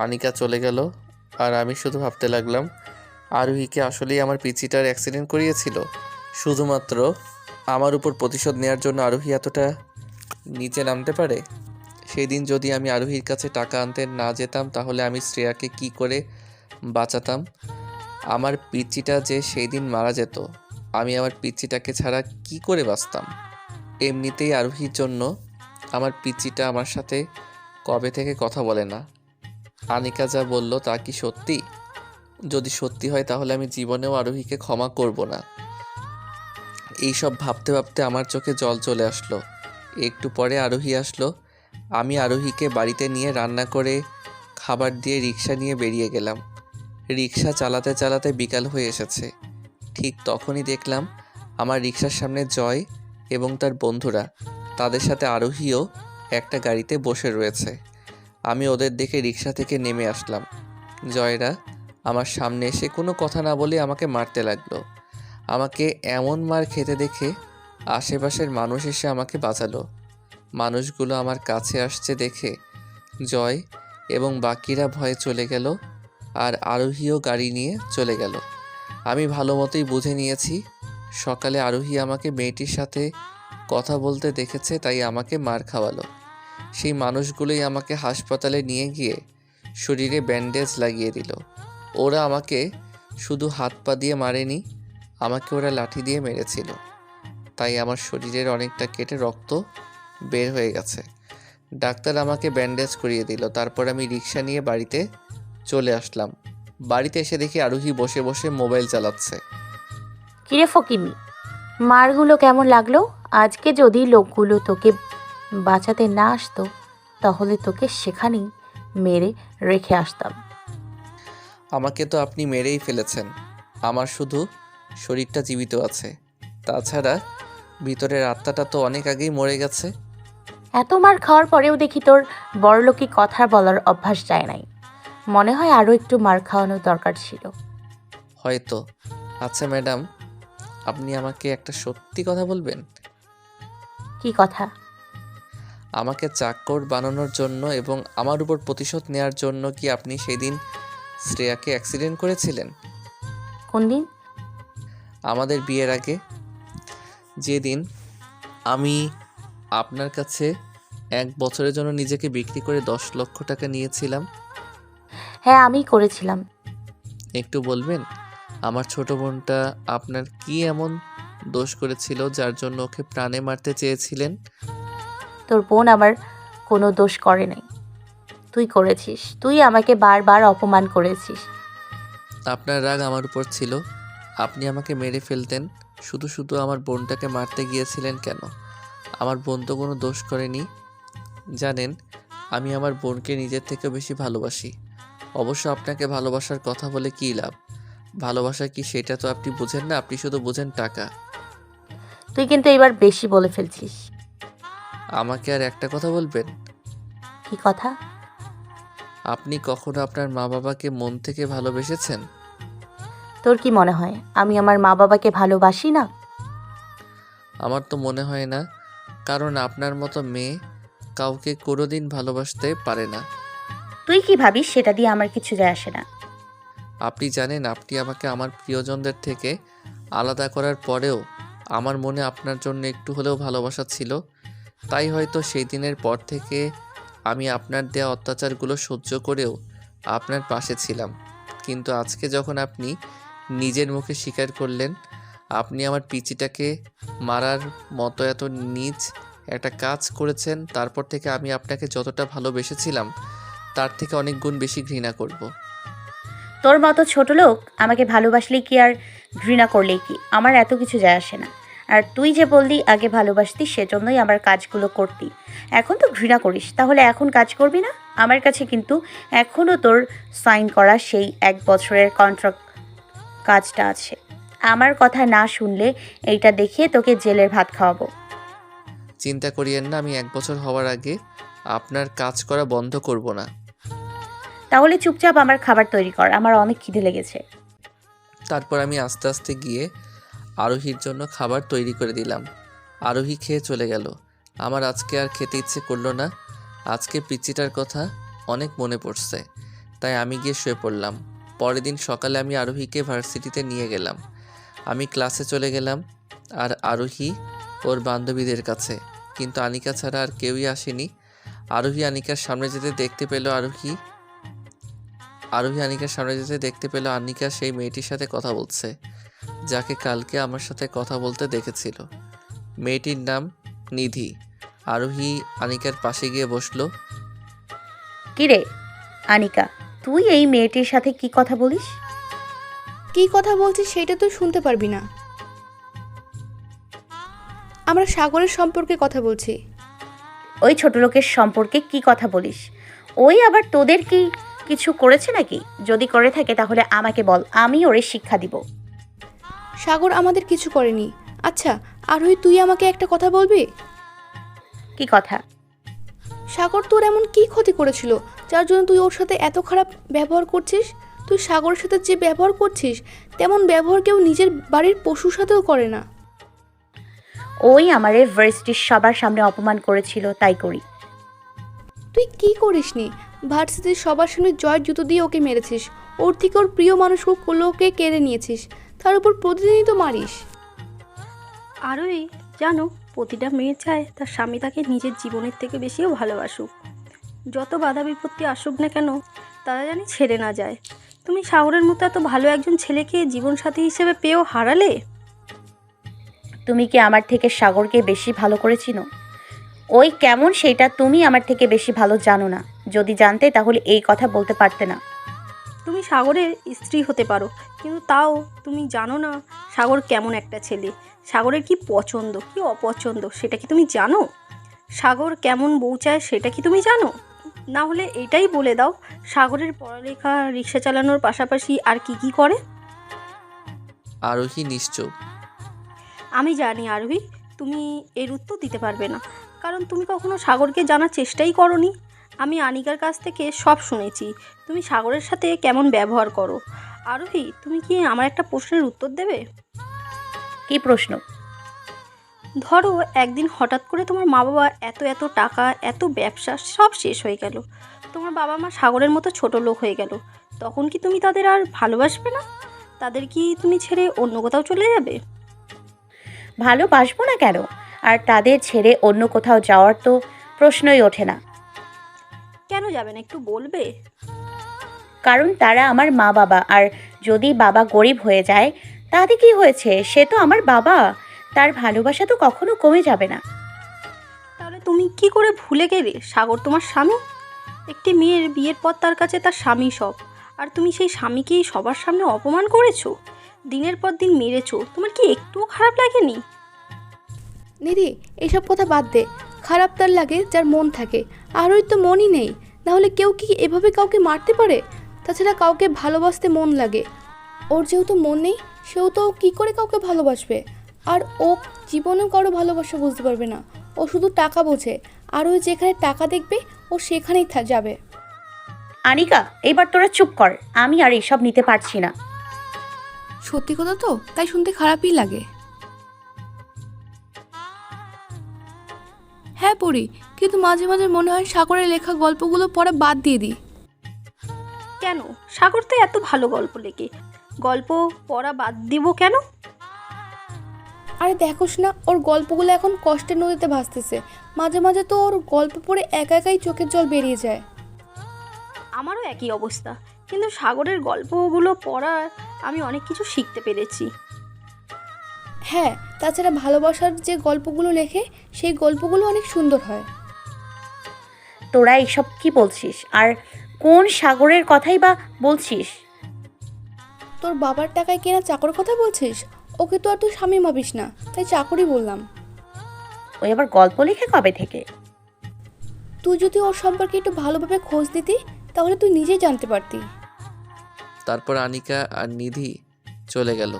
আনিকা চলে গেল আর আমি শুধু ভাবতে লাগলাম, আরোহীকে আসলেই আমার পিচিটার অ্যাক্সিডেন্ট করিয়েছিল শুধুমাত্র আমার উপর প্রতিশোধ নেওয়ার জন্য। আরোহী এতটা নিচে নামতে পারে? সেই দিন যদি আমি আরোহীর কাছে টাকা আনতে না যেতাম তাহলে আমি শ্রেয়াকে কি করে বাঁচাতাম? আমার পিচ্চিটা যে সেই দিন মারা যেত, আমি আমার পিচ্চিটাকে ছাড়া কি করে বাঁচতাম? এমনিতেই আরোহীর জন্য আমার পিচ্চিটা আমার সাথে কবে থেকে কথা বলে না। আনিকা যা বলল তা কি সত্যি? যদি সত্যি হয় তাহলে আমি জীবনেও আরোহীকে ক্ষমা করব না। এইসব ভাবতে ভাবতে আমার চোখে জল চলে আসলো। একটু পরে আরোহী আসলো। আমি আরোহীকে বাড়িতে নিয়ে রান্না করে খাবার দিয়ে রিক্সা নিয়ে বেরিয়ে গেলাম। রিক্সা চালাতে চালাতে বিকাল হয়ে এসেছে। ঠিক তখনই দেখলাম আমার রিক্সার সামনে জয় এবং তার বন্ধুরা, তাদের সাথে আরোহীও একটা গাড়িতে বসে রয়েছে। আমি ওদের দেখে রিক্সা থেকে নেমে আসলাম। জয়রা আমার সামনে এসে কোনো কথা না বলে আমাকে মারতে লাগলো। আমাকে এমন মার খেতে দেখে আশেপাশের মানুষ এসে আমাকে বাঁচালো। মানুষগুলো আমার কাছে আসছে দেখে জয় এবং বাকিরা ভয়ে চলে গেল আর আরোহীও গাড়ি নিয়ে চলে গেল। আমি ভালো মতোই বুঝে নিয়েছি সকালে আরোহী আমাকে মেয়েটির সাথে কথা বলতে দেখেছে, তাই আমাকে মার খাওয়ালো। সেই মানুষগুলোই আমাকে হাসপাতালে নিয়ে গিয়ে শরীরে ব্যান্ডেজ লাগিয়ে দিল। ওরা আমাকে শুধু হাত পা দিয়ে মারেনি, আমাকে ওরা লাঠি দিয়ে মেরেছিল। তাই আমার শরীরের অনেকটা কেটে রক্ত বের হয়ে গেছে। ডাক্তার আমাকে ব্যান্ডেজ করিয়ে দিল। তারপর আমি রিক্সা নিয়ে বাড়িতে চলে আসলাম। বাড়িতে এসে দেখি আরোহী বসে বসে মোবাইল চালাচ্ছে। কিরে ফকিন্নি, মারগুলো কেমন লাগলো? আজকে যদি লোকগুলো তোকে বাঁচাতে না আসতো তাহলে তোকে সেখানেই মেরে রেখে আসতাম। আমাকে তো আপনি মেরেই ফেলেছেন। আমার শুধু শরীরটা জীবিত আছে, তাছাড়া ভিতরের আত্মাটা তো অনেক আগেই মরে গেছে। এত মার খাওয়ার পরেও দেখি তোর বড়লোকি কথা বলার অভ্যাস যায় নাই। মনে হয় আরও একটু মার খাওয়ানোর দরকার ছিল। হয়তো। আচ্ছা ম্যাডাম, আপনি আমাকে একটা সত্যি কথা বলবেন? কি কথা? আমাকে চাকর বানানোর জন্য এবং আমার উপর প্রতিশোধ নেওয়ার জন্য কি আপনি সেদিন শ্রেয়াকে অ্যাক্সিডেন্ট করেছিলেন? কোন দিন? আমাদের বিয়ের আগে, যেদিন আমি আপনার কাছে 1 বছরের জন্য নিজেকে বিক্রি করে 10 লক্ষ টাকা নিয়েছিলাম। হ্যাঁ, আমিই করেছিলাম। একটু বলবেন আমার ছোট বোনটা আপনার কি এমন দোষ করেছিল যার জন্য ওকে প্রাণে মারতে চেয়েছিলেন? তোর বোন আমার কোনো দোষ করে নাই। তুই করেছিস। তুই আমাকে বারবার অপমান করেছিস। আপনার রাগ আমার উপর ছিল, আপনি আমাকে মেরে ফেলতেন। শুধু শুধু আমার বোনটাকে মারতে গিয়েছিলেন কেন? আমার বোন তো কোনো দোষ করেনি। জানেন, আমি আমার বোনকে নিজের থেকেও বেশি ভালোবাসি। অবশ্য আপনাকে ভালোবাসার কথা বলে কী লাভ? ভালোবাসা কি সেটা তো আপনি বুঝেন না, আপনি শুধু বুঝেন টাকা। তুই কিন্তু এবার বেশি বলে ফেলছিস। আমাকে আর একটা কথা বলবেন? কি কথা? আপনি কখনো আপনার মা বাবাকে মন থেকে ভালোবেসেছেন? তোর কি মনে হয় আমি আমার মা বাবাকে ভালোবাসি না? আমার তো মনে হয় না, কারণ আপনার মতো মেয়ে কাউকে কোনোদিন ভালোবাসতে পারে না। তুই কি ভাবিস সেটা দিয়ে আমার কিছু যায় আসে না। আপনি জানেন, আপনি আমাকে আমার প্রিয়জনদের থেকে আলাদা করার পরেও আমার মনে আপনার জন্য একটু হলেও ভালোবাসা ছিল। তাই হয়তো সেই দিনের পর থেকে আমি আপনার দেয়া অত্যাচারগুলো সহ্য করেও আপনার পাশে ছিলাম। কিন্তু আজকে যখন আপনি নিজের মুখে স্বীকার করলেন আপনি আমার পিচিটাকে মারার মতো এত নীচ একটা কাজ করেছেন, তারপর থেকে আমি আপনাকে যতটা ভালোবেসেছিলাম তার থেকে অনেক গুণ বেশি ঘৃণা করব। তোর মতো ছোট লোক আমাকে ভালোবাসলেই কি আর ঘৃণা করলেই কি, আমার এত কিছু যায় আসে না। আর তুই যে বললি আগে ভালোবাসতি সেজন্যই আমার কাজগুলো করতি, এখন তো ঘৃণা করিস, তাহলে এখন কাজ করবি না? আমার কাছে কিন্তু এখনও তোর সাইন করা সেই 1 বছরের কন্ট্রাক্ট কাজটা আছে। আমার কথা না শুনলে এইটা দেখিয়ে তোকে জেলের ভাত খাওয়াবো। চিন্তা করিয়েন না, আমি 1 বছর হওয়ার আগে আপনার কাজ করা বন্ধ করব না। তাহলে চুপচাপ আমার খাবার তৈরি কর, আমার অনেক খিদে লেগেছে। তারপর আমি আস্তে আস্তে গিয়ে আরোহীর জন্য খাবার তৈরি করে দিলাম। আরোহী খেয়ে চলে গেল। আমার আজকে আর খেতে ইচ্ছে করলো না। আজকে পিচ্চিটার কথা অনেক মনে পড়ছে, তাই আমি গিয়ে শুয়ে পড়লাম। পরের দিন সকালে আমি আরোহীকে ভার্সিটিতে নিয়ে গেলাম। আমি ক্লাসে চলে গেলাম আর আরোহী ওর বান্ধবীদের কাছে, কিন্তু আনিকা ছাড়া আর কেউই আসেনি। আরোহী আনিকার সামনে যেতে দেখতে পেল আনিকা সেই মেয়েটির সাথে কথা বলছে, যাকে কালকে আমার সাথে কথা বলতে দেখেছিল। মেয়েটির নাম নিধি। আরোহী আনিকার পাশে গিয়ে বসলো। কিরে আনিকা, তুই এই মেয়েটির সাথে কি কথা বলিস? কি কথা বলছিস সেটা তুই শুনতে পারবি না। আমরা সাগরের সম্পর্কে কথা বলছি। ওই ছোট লোকের সম্পর্কে কি কথা বলিস? ওই আবার তোদের কি কিছু করেছে নাকি? যদি করে থাকে তাহলে আমাকে বল, আমি ওরে শিক্ষা দিব। সাগর আমাদের কিছু করেনি। আচ্ছা আরোহী, তুই আমাকে একটা কথা বলবি? কি কথা? সাগর তোর এমন কি ক্ষতি করেছিল যার জন্য তুই ওর সাথে এত খারাপ ব্যবহার করছিস? তুই সাগরের সাথে যে ব্যবহার করছিস তেমন ব্যবহার কেউ নিজের বাড়ির পশুর সাথেও করে না। ওই আমারে ভার্সিটির সবার সামনে অপমান করেছিল, তাই করি। তুই কি করিসনি? ভার্সিটির সবার সামনে জয়ের জুতো দিয়ে ওকে মেরেছিস। ওর থেকে ওর প্রিয় মানুষগুলোকে কেড়ে নিয়েছিস, তার উপর প্রতিদিনই তো মারিস। আরোই জানো, প্রতিটা মেয়ে চায় তার স্বামী তাকে নিজের জীবনের থেকে বেশিও ভালোবাসুক। যত বাধা বিপত্তি আসুক না কেন, তারা জানি ছেড়ে না যায়। তুমি সাগরের মতো এত ভালো একজন ছেলেকে জীবনসাথী হিসেবে পেয়েও হারালে। তুমি কি আমার থেকে সাগরকে বেশি ভালো করে চিনো? ওই কেমন সেটা তুমি আমার থেকে বেশি ভালো জানো না। যদি জানতে তাহলে এই কথা বলতে পারতে না। তুমি সাগরের স্ত্রী হতে পারো, কিন্তু তাও তুমি জানো না সাগর কেমন একটা ছেলে। সাগরের কি পছন্দ কি অপছন্দ সেটা কি তুমি জানো? সাগর কেমন বউ চায় সেটা কি তুমি জানো? না হলে এটাই বলে দাও, সাগরের পড়ালেখা, রিক্সা চালানোর পাশাপাশি আর কি কি করে? আরোহী নিশ্চুপ। আমি জানি আরোহী, তুমি এর উত্তর দিতে পারবে না, কারণ তুমি কখনো সাগরকে জানার চেষ্টাই করোনি। আমি আনিকার কাছ থেকে সব শুনেছি তুমি সাগরের সাথে কেমন ব্যবহার করো। আরোহী, তুমি কি আমার একটা প্রশ্নের উত্তর দেবে? কি প্রশ্ন? ধরো একদিন হঠাৎ করে তোমার মা বাবা এত এত টাকা, এত ব্যবসা সব শেষ হয়ে গেল। তোমার বাবা মা সাগরের মতো ছোট লোক হয়ে গেল। তখন কি তুমি তাদের আর ভালোবাসবে না? তাদের কি তুমি ছেড়ে অন্য কোথাও চলে যাবে? ভালোবাসবো না কেন? আর তাদের ছেড়ে অন্য কোথাও যাওয়ার তো প্রশ্নই ওঠে না। কেন যাবে না একটু বলবে? কারণ তারা আমার মা বাবা, আর যদি বাবা গরিব হয়ে যায় তাতে কি হয়েছে? সে তো আমার বাবা, তার ভালোবাসা তো কখনো কমে যাবে না। তাহলে তুমি কি করে ভুলে গেলে সাগর তোমার স্বামী? একটি মেয়ের বিয়ের পর তার কাছে তার স্বামী সব, আর তুমি সেই স্বামীকেই সবার সামনে অপমান করেছো, দিনের পর দিন মেরেছো। তোমার কি একটুও খারাপ লাগেনি? নিধি, এইসব কথা বাদ দে। খারাপ তার লাগে যার মন থাকে, আর ওই তো মনই নেই। নাহলে কেউ কি এভাবে কাউকে মারতে পারে? তাছাড়া কাউকে ভালোবাসতে মন লাগে। ওর যেহেতু মন নেই, সেও তো কী করে কাউকে ভালোবাসবে? আর ও জীবনেও কারো ভালোবাসা বুঝতে পারবে না। ও শুধু টাকা বোঝে, আর ওই যেখানে টাকা দেখবে ও সেখানেই যাবে। আনিকা, এবার তোরা চুপ কর। আমি আর এসব নিতে পারছি না। সত্যি কথা তো, তাই শুনতে খারাপই লাগে। হ্যাঁ পড়ি, কিন্তু মাঝে মাঝে মনে হয় সাগরের লেখা গল্পগুলো পড়া বাদ দিয়ে দিই। কেন? সাগর তো এত ভালো গল্প লেখে, গল্প পড়া বাদ দিব কেন? আরে দেখোস না, ওর গল্পগুলো এখন কষ্টের নদীতে ভাসতেছে। মাঝে মাঝে তো ওর গল্প পড়ে একা একাই চোখের জল বেরিয়ে যায়। আমারও একই অবস্থা, কিন্তু সাগরের গল্পগুলো পড়া আমি অনেক কিছু শিখতে পেরেছি। হ্যাঁ, তাছাড়া ভালোবাসার যে গল্পগুলো লেখে সেই গল্পগুলো অনেক সুন্দর হয়। তোরা এসব কি বলছিস? আর কোন সাগরের কথাই বা বলছিস? তোর বাবার টাকায় কেনা চাকর কথা বলছিস? ওকে তো আর তুই স্বামী ভাবিস না, তাই চাকরই বললাম। ওই আবার গল্প লিখে কবে থেকে? তুই যদি ওর সম্পর্কে একটু ভালোভাবে খোঁজ দিতি তাহলে তুই নিজেই জানতে পারতি। তারপর আনিকা আর নিধি চলে গেল।